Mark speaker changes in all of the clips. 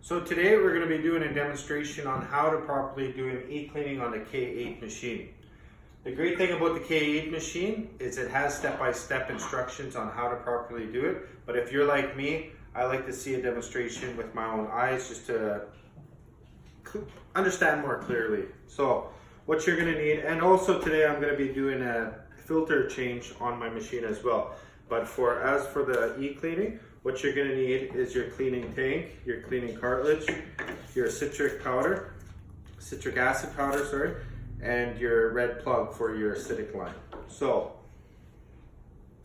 Speaker 1: So today we're going to be doing a demonstration on how to properly do an e-cleaning on the K8 machine. The great thing about the K8 machine is it has step-by-step instructions on how to properly do it. But if you're like me, I like to see a demonstration with my own eyes just to understand more clearly. So what you're going to need, and also today I'm going to be doing a filter change on my machine as well. But as for the e-cleaning, what you're going to need is your cleaning tank, your cleaning cartridge, your citric acid powder, and your red plug for your acidic line. So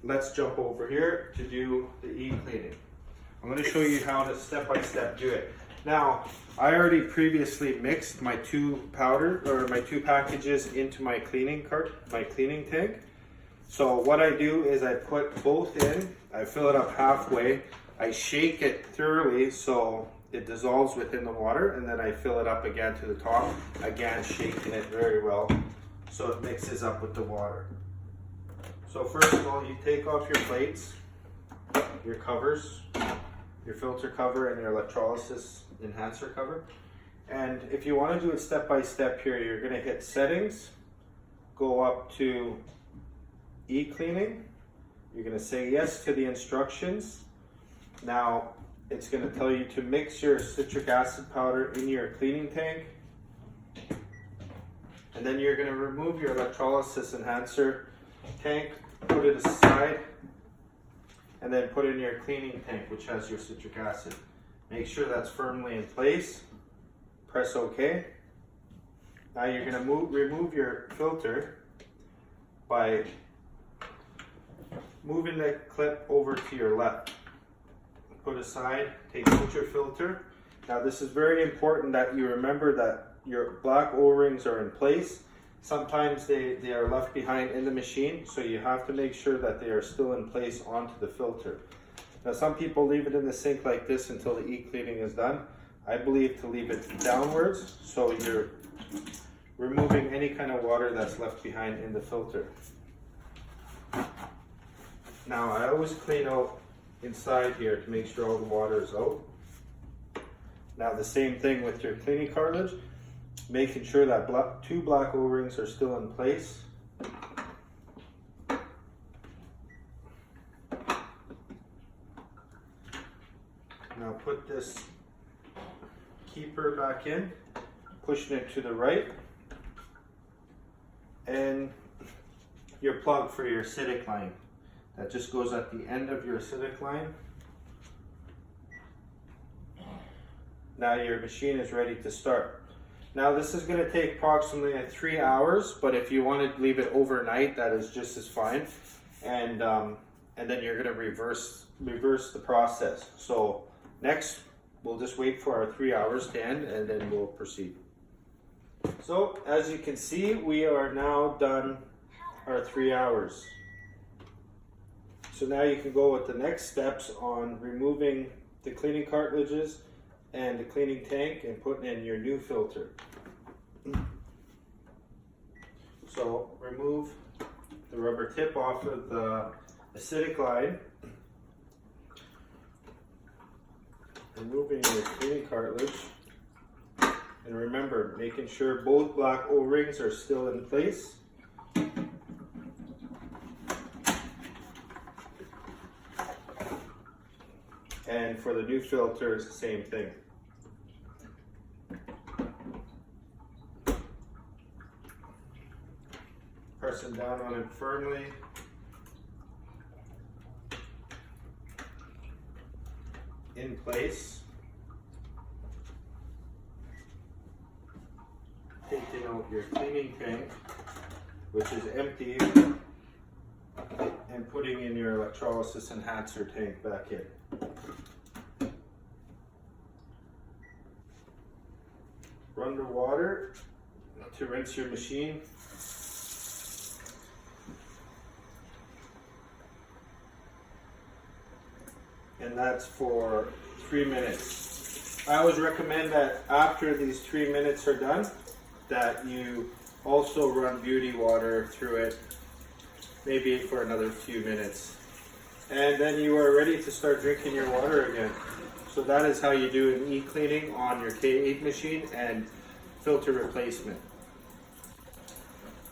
Speaker 1: let's jump over here to do the e-cleaning. I'm going to show you how to step-by-step do it. Now, I already previously mixed my two packages into my cleaning tank. So what I do is I put both in, I fill it up halfway, I shake it thoroughly so it dissolves within the water, and then I fill it up again to the top, again shaking it very well so it mixes up with the water. So first of all, you take off your plates, your covers, your filter cover and your electrolysis enhancer cover. And if you want to do it step by step here, you're going to hit settings, go up to e-cleaning. You're going to say yes to the instructions. Now it's going to tell you to mix your citric acid powder in your cleaning tank, and then you're going to remove your electrolysis enhancer tank, put it aside, and then put in your cleaning tank which has your citric acid. Make sure that's firmly in place. Press OK. Now you're going to remove your filter by moving the clip over to your left. Put aside, take out your filter. Now this is very important that you remember that your black O-rings are in place. Sometimes they are left behind in the machine, so you have to make sure that they are still in place onto the filter. Now some people leave it in the sink like this until the e-cleaning is done. I believe to leave it downwards so you're removing any kind of water that's left behind in the filter. Now I always clean out inside here to make sure all the water is out. Now the same thing with your cleaning cartridge, making sure that two black O-rings are still in place. Now put this keeper back in, pushing it to the right, and your plug for your acidic line. That just goes at the end of your acidic line. Now your machine is ready to start. Now this is going to take approximately 3 hours, but if you want to leave it overnight, that is just as fine. And then you're going to reverse the process. So next, we'll just wait for our 3 hours to end, and then we'll proceed. So as you can see, we are now done our 3 hours. So now you can go with the next steps on removing the cleaning cartridges and the cleaning tank and putting in your new filter. So remove the rubber tip off of the acidic line, removing your cleaning cartridge, and remember, making sure both black O-rings are still in place. And for the new filter, it's the same thing. Pressing down on it firmly. In place. Taking out your cleaning tank, which is empty, and putting in your electrolysis enhancer tank back in. Run the water to rinse your machine. And that's for 3 minutes. I always recommend that after these 3 minutes are done, that you also run beauty water through it, maybe for another few minutes. And then you are ready to start drinking your water again. So that is how you do an e-cleaning on your K8 machine and filter replacement.